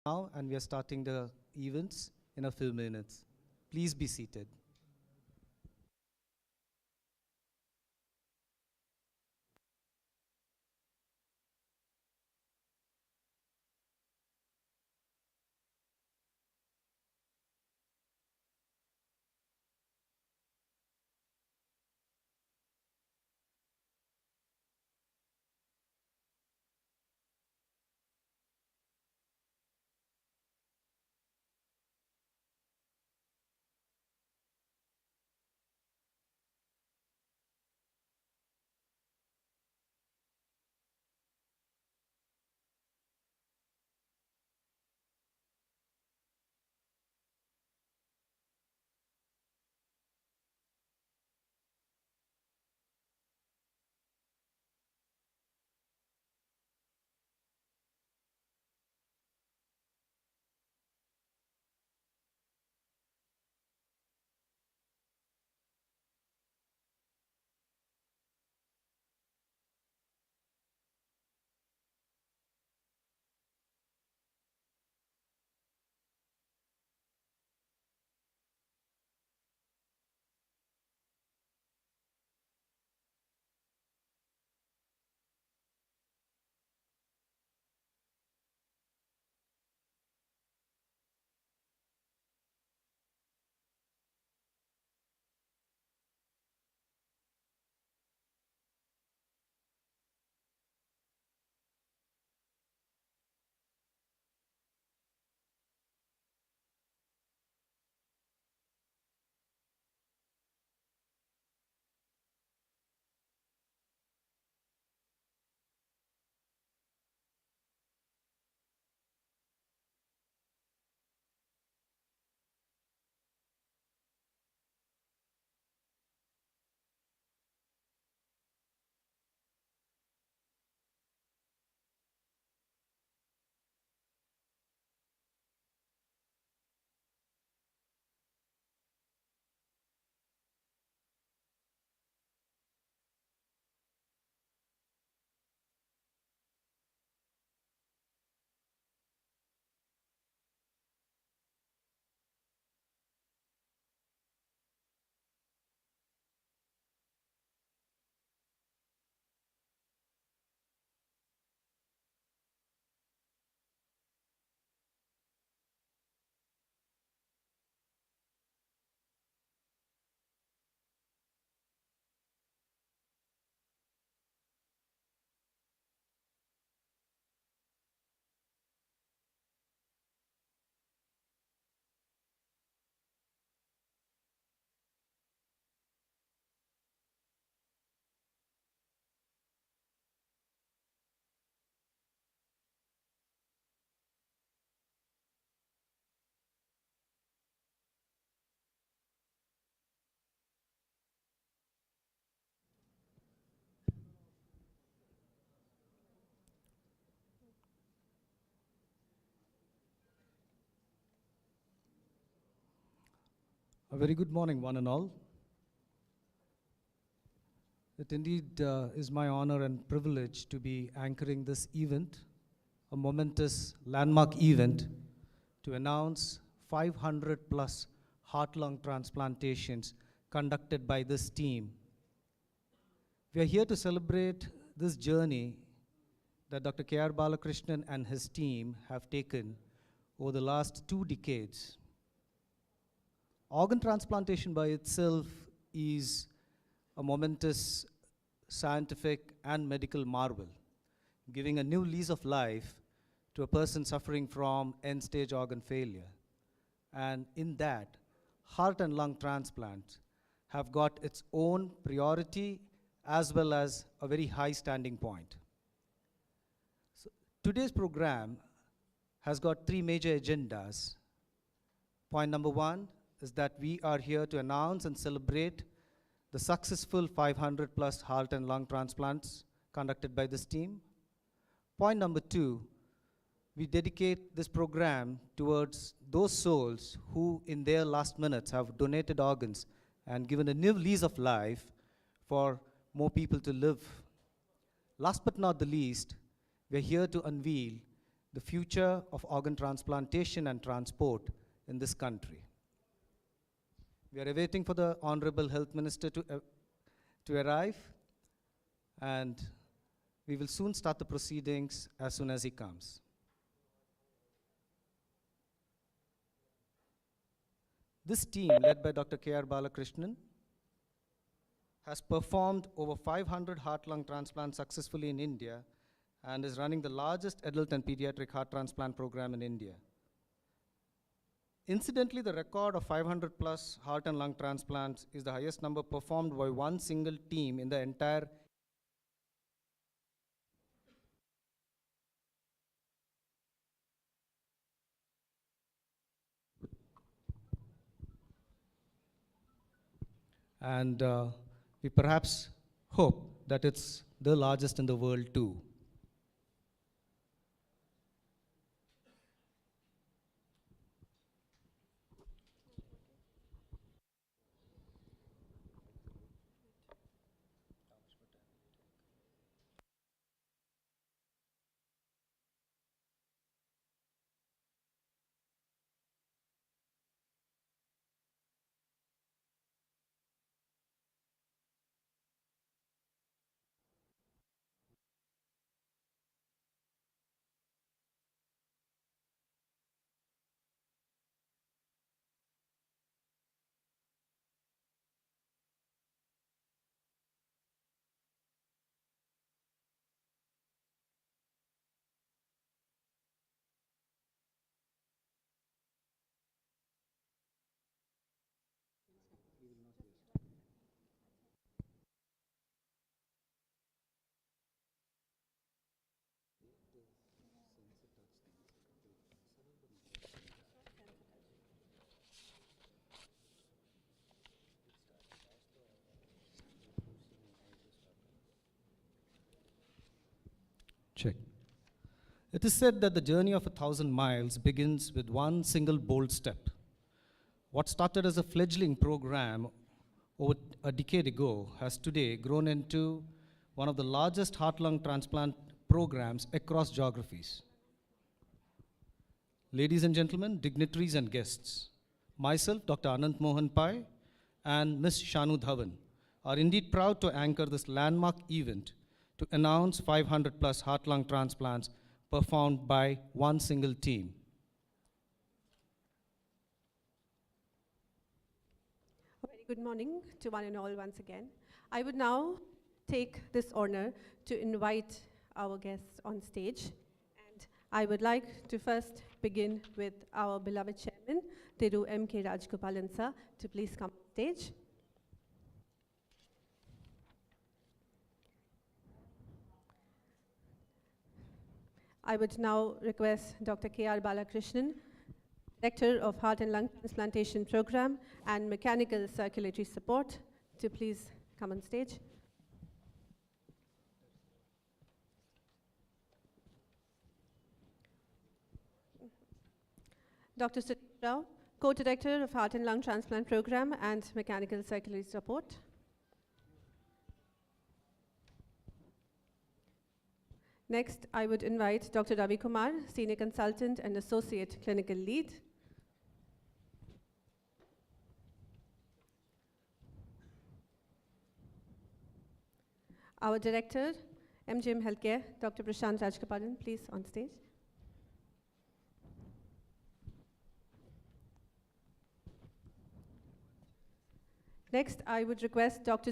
now, and we are starting the events in a few minutes. Please be seated. A very good morning, one and all. It indeed is my honor and privilege to be anchoring this event, a momentous landmark event, to announce 500 plus heart-lung transplantations conducted by this team. We are here to celebrate this journey that Dr. K.R. Balakrishnan and his team have taken over the last 2 decades. Organ transplantation by itself is a momentous scientific and medical marvel, giving a new lease of life to a person suffering from end-stage organ failure. And in that, heart and lung transplants have got its own priority as well as a very high standing point. So today's program has got 3 major agendas. Point number 1 is that we are here to announce and celebrate the successful 500 plus heart and lung transplants conducted by this team. Point number 2, we dedicate this program towards those souls who in their last minutes have donated organs and given a new lease of life for more people to live. Last but not the least, we're here to unveil the future of organ transplantation and transport in this country. We are awaiting for the Honorable Health Minister to arrive, and we will soon start the proceedings as soon as he comes. This team, led by Dr. K.R. Balakrishnan, has performed over 500 heart-lung transplants successfully in India and is running the largest adult and pediatric heart transplant program in India. Incidentally, the record of 500 plus heart and lung transplants is the highest number performed by one single team in the entire. And we perhaps hope that it's the largest in the world too. Check. It is said that the journey of 1,000 miles begins with one single bold step. What started as a fledgling program over a decade ago has today grown into one of the largest heart-lung transplant programs across geographies. Ladies and gentlemen, dignitaries and guests, myself, Dr. Anant Mohan Pai, and Ms. Shanu Dhawan are indeed proud to anchor this landmark event to announce 500 plus heart-lung transplants performed by one single team. A very good morning to one and all once again. I would now take this honor to invite our guests on stage. And I would like to first begin with our beloved chairman, Thiru M.K. Rajgopalan sir, to please come on stage. I would now request Dr. K.R. Balakrishnan, Director of Heart and Lung Transplantation Program and Mechanical Circulatory Support, to please come on stage. Dr. Sunil Rao, Co-Director of Heart and Lung Transplant Program and Mechanical Circulatory Support. Next, I would invite Dr. Ravi Kumar, Senior Consultant and Associate Clinical Lead. Our Director, MGMHealthcare, Dr. Prashant Rajgopalan, please on stage. Next, I would request Dr.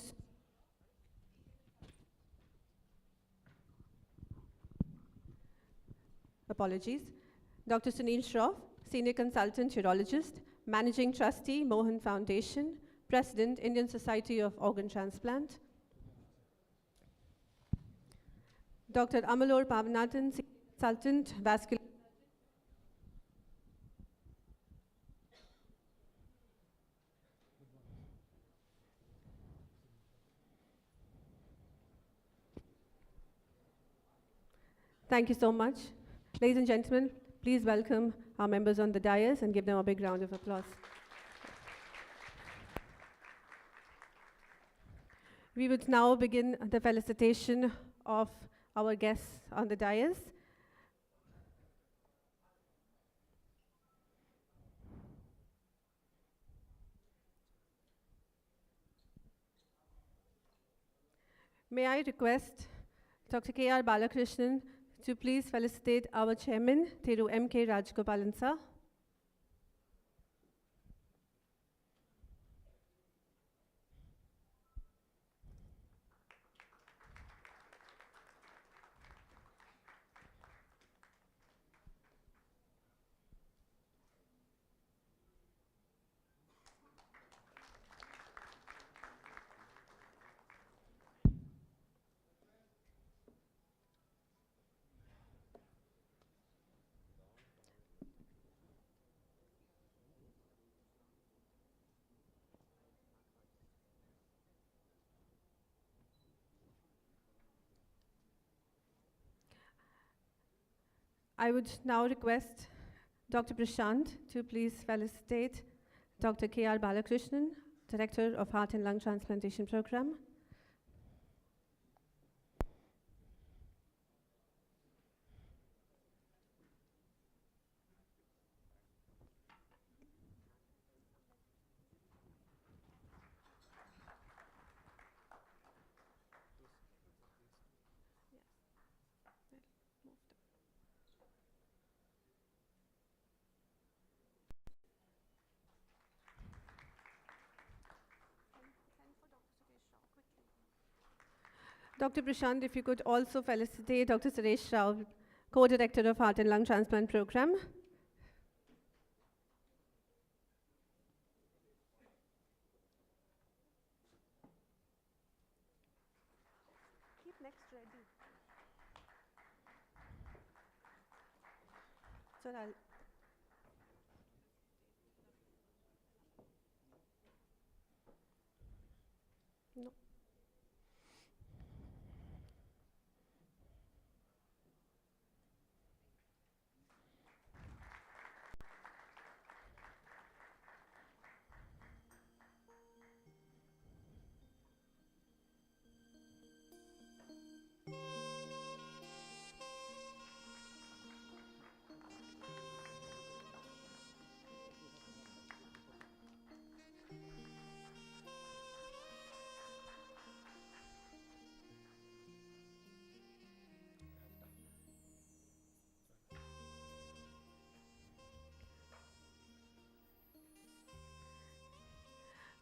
Dr. Sunil Shroff, Senior Consultant Urologist, Managing Trustee, Mohan Foundation, President, Indian Society of Organ Transplant. Dr. Amalor Pavanathan, Senior Consultant, Vascular. Thank you so much. Ladies and gentlemen, please welcome our members on the dais and give them a big round of applause. We would now begin the felicitation of our guests on the dais. May I request Dr. K.R. Balakrishnan to please felicitate our chairman, Thiru M.K. Rajgopalan sir. I would now request Dr. Prashant to please felicitate Dr. K.R. Balakrishnan, Director of Heart and Lung Transplantation Program. Dr. Prashant, if you could also felicitate Dr. Suresh Rao, Co-Director of Heart and Lung Transplant Program. Keep next ready. Sir, I'll no.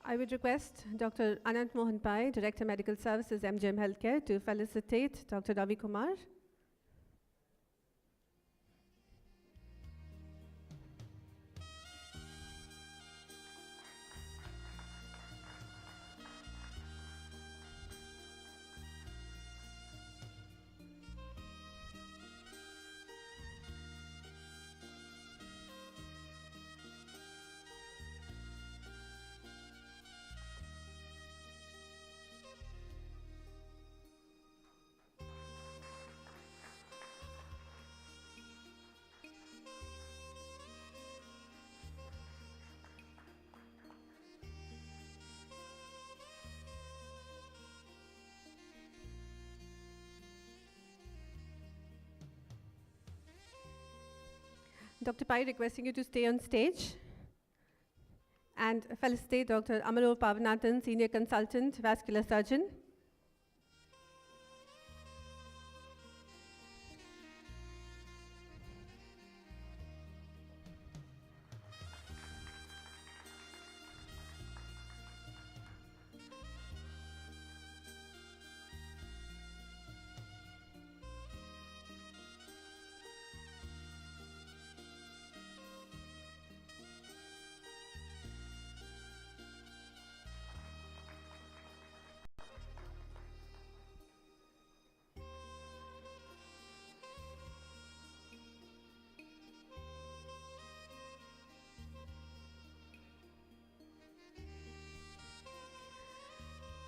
I would request Dr. Anant Mohan Pai, Director Medical Services, MGMHealthcare, to felicitate Dr. Ravi Kumar. Dr. Pai, requesting you to stay on stage and felicitate Dr. Amaro Pavanathan, Senior Consultant, Vascular Surgeon.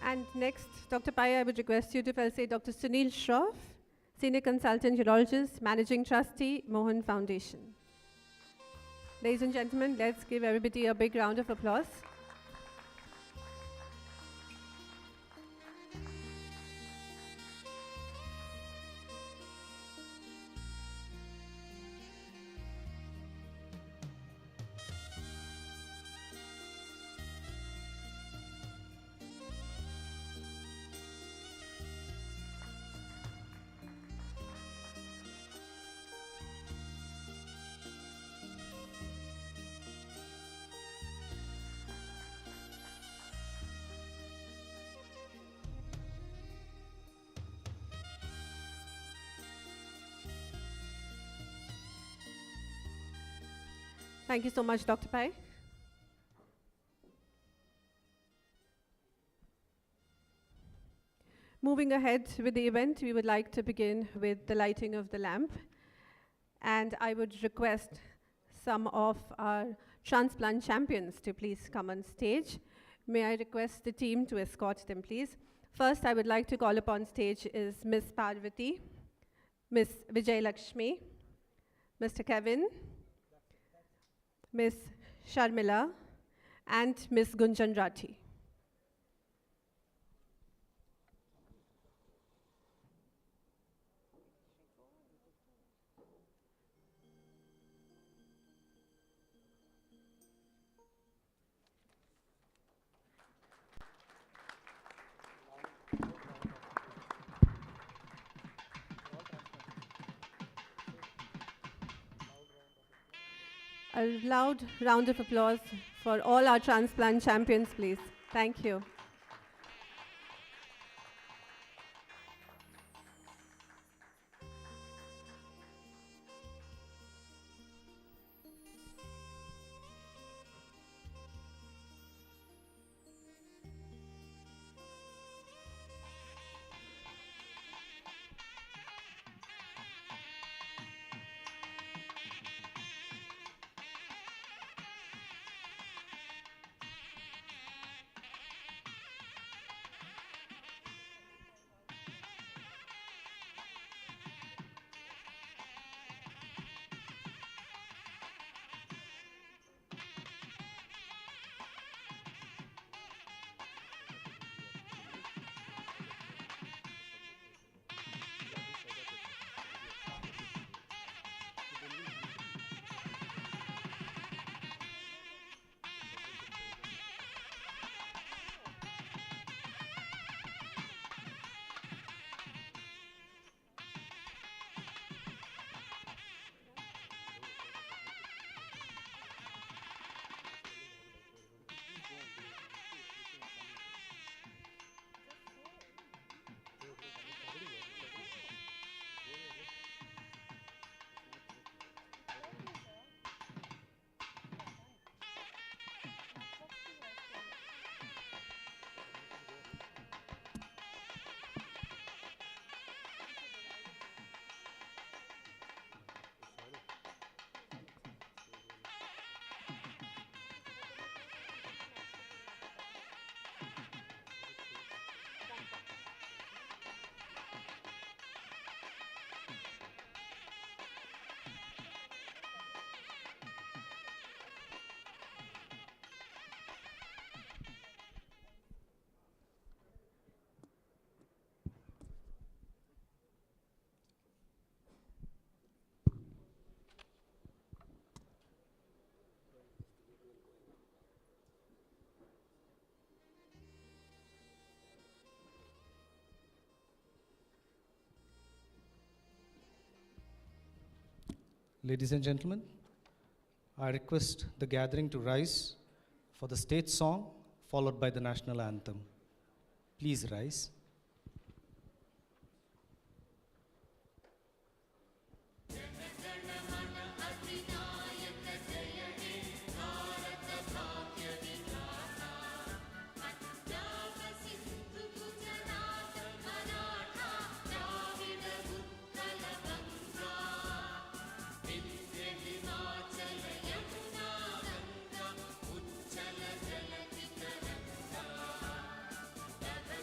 And next, Dr. Pai, I would request you to felicitate Dr. Sunil Shroff, Senior Consultant Urologist, Managing Trustee, Mohan Foundation. Ladies and gentlemen, let's give everybody a big round of applause. Thank you so much, Dr. Pai. Moving ahead with the event, we would like to begin with the lighting of the lamp. And I would request some of our transplant champions to please come on stage. May I request the team to escort them, please? First, I would like to call upon stage is Ms. Parvati, Ms. Vijay Lakshmi, Mr. Kevin, Ms. Sharmila, and Ms. Gunjan Rathi. A loud round of applause for all our transplant champions, please. Thank you. Ladies and gentlemen, I request the gathering to rise for the state song followed by the national anthem. Please rise.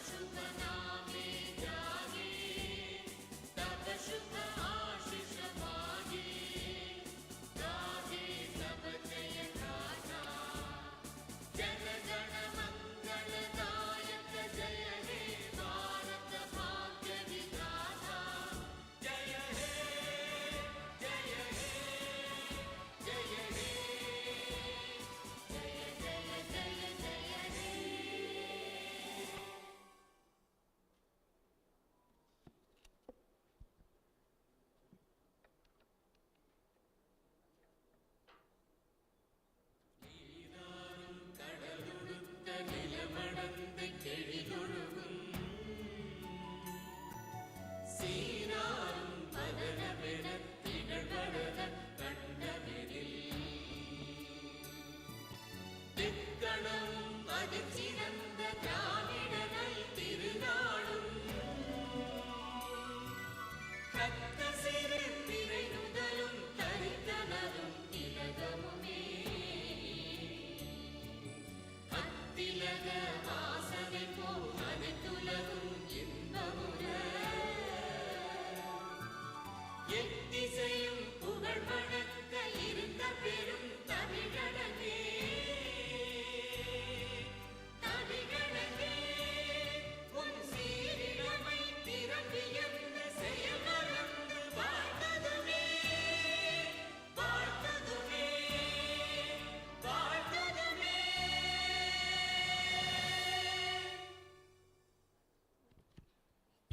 Shubha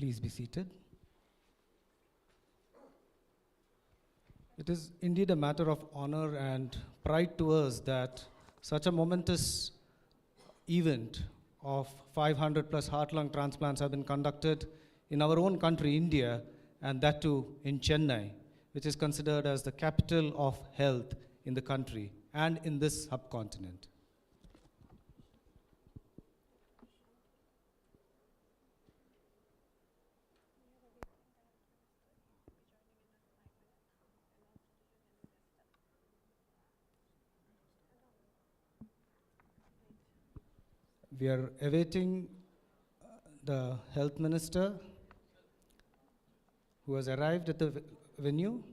Please be seated. It is indeed a matter of honor and pride to us that such a momentous event of 500 plus heart-lung transplants have been conducted in our own country, India, and that too in Chennai, which is considered as the capital of health in the country and in this subcontinent. We are awaiting the health minister who has arrived at the venue.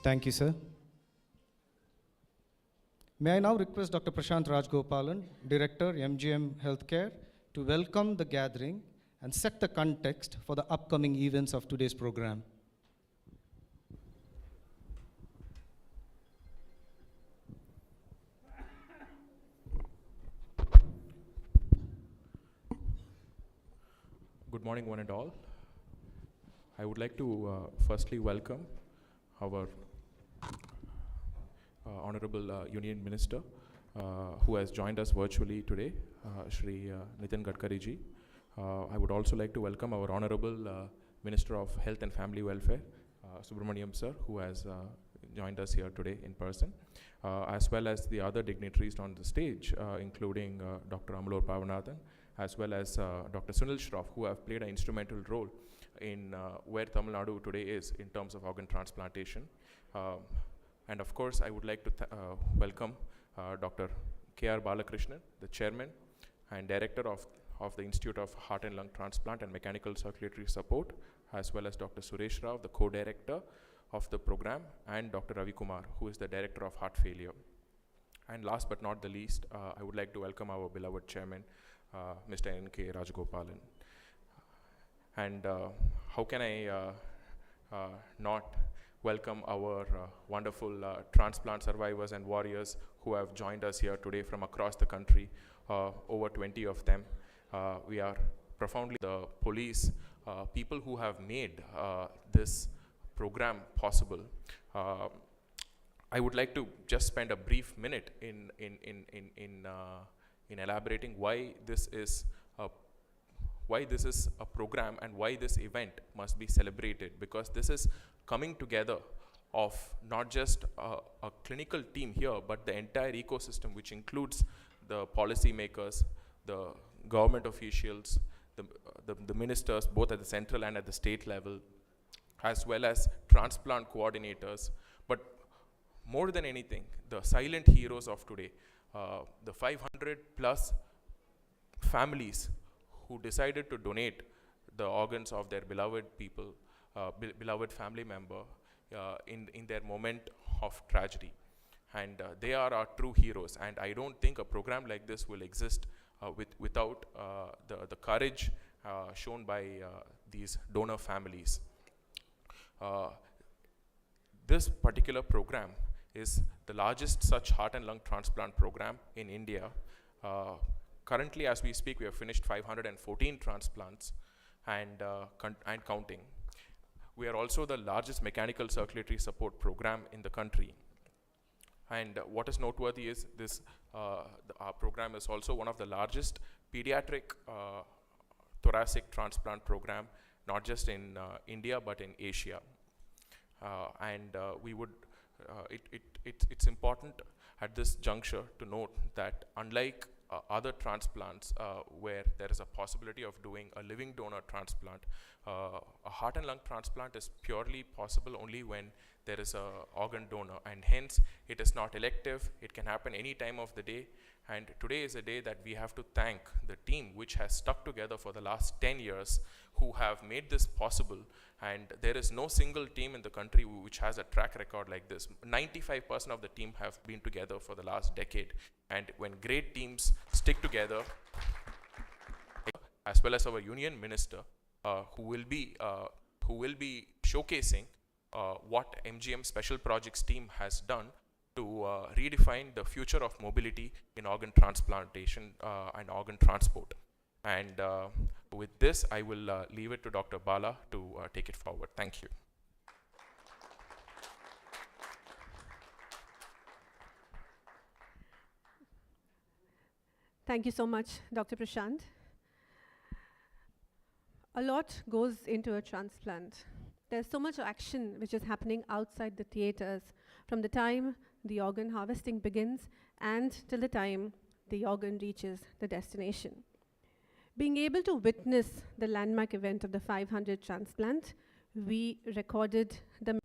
Thank you, sir. May I now request Dr. Prashant Rajgopalan, Director, MGMHealthcare, to welcome the gathering and set the context for the upcoming events of today's program. Good morning, one and all. I would like to firstly welcome our Honorable Union Minister who has joined us virtually today, Shri Nitin Gadkari ji. I would also like to welcome our Honorable Minister of Health and Family Welfare, Subramaniam sir, who has joined us here today in person, as well as the other dignitaries on the stage, including Dr. Amalur Pavanathan as well as Dr. Sunil Shroff, who have played an instrumental role in where Tamil Nadu today is in terms of organ transplantation. And of course, I would like to welcome Dr. K.R. Balakrishnan, the chairman and director of the Institute of Heart and Lung Transplant and Mechanical Circulatory Support, as well as Dr. Suresh Rao, the co-director of the program, and Dr. Ravi Kumar, who is the director of heart failure. And last but not the least, I would like to welcome our beloved chairman, Mr. N.K. Rajagopalan. And how can I not welcome our wonderful transplant survivors and warriors who have joined us here today from across the country, over 20 of them. We are profoundly the police, people who have made this program possible. I would like to just spend a brief minute in elaborating why this is a program and why this event must be celebrated, because this is coming together of not just a clinical team here, but the entire ecosystem, which includes the policymakers, the government officials, the ministers, both at the central and at the state level, as well as transplant coordinators. But more than anything, the silent heroes of today, the 500 plus families who decided to donate the organs of their beloved people, beloved family member in their moment of tragedy. And they are our true heroes. And I don't think a program like this will exist without the courage shown by these donor families. This particular program is the largest such heart and lung transplant program in India. Currently, as we speak, we have finished 514 transplants and counting. We are also the largest mechanical circulatory support program in the country. And what is noteworthy is this, our program is also one of the largest pediatric thoracic transplant program, not just in India, but in Asia. It's important at this juncture to note that unlike other transplants where there is a possibility of doing a living donor transplant, a heart and lung transplant is purely possible only when there is a organ donor, and hence it is not elective. It can happen any time of the day, and today is a day that we have to thank the team which has stuck together for the last 10 years, who have made this possible. And there is no single team in the country which has a track record like this. 95% of the team have been together for the last decade. And when great teams stick together, as well as our union minister, who will be showcasing what MGM Special Projects team has done to redefine the future of mobility in organ transplantation and organ transport. And with this, I will leave it to Dr. Bala to take it forward. Thank you. Thank you so much, Dr. Prashant. A lot goes into a transplant. There's so much action which is happening outside the theaters from the time the organ harvesting begins and till the time the organ reaches the destination. Being able to witness the landmark event of the 500 transplant, we recorded the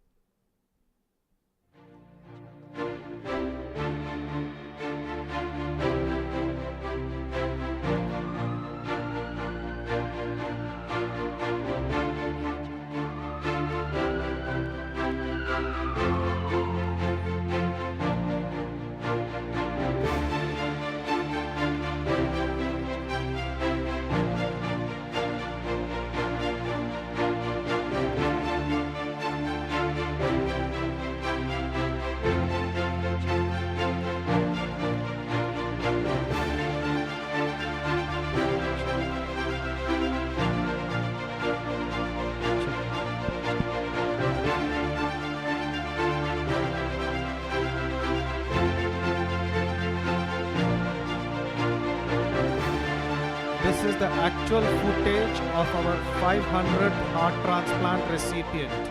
This is the actual footage of our 500th heart transplant recipient.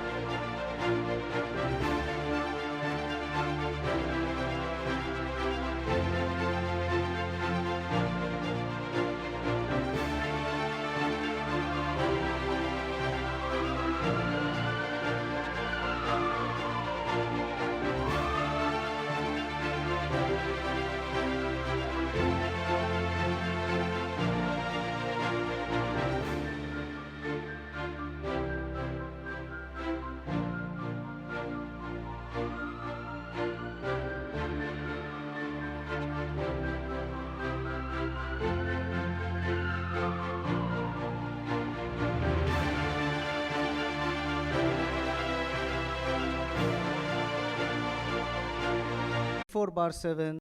4/7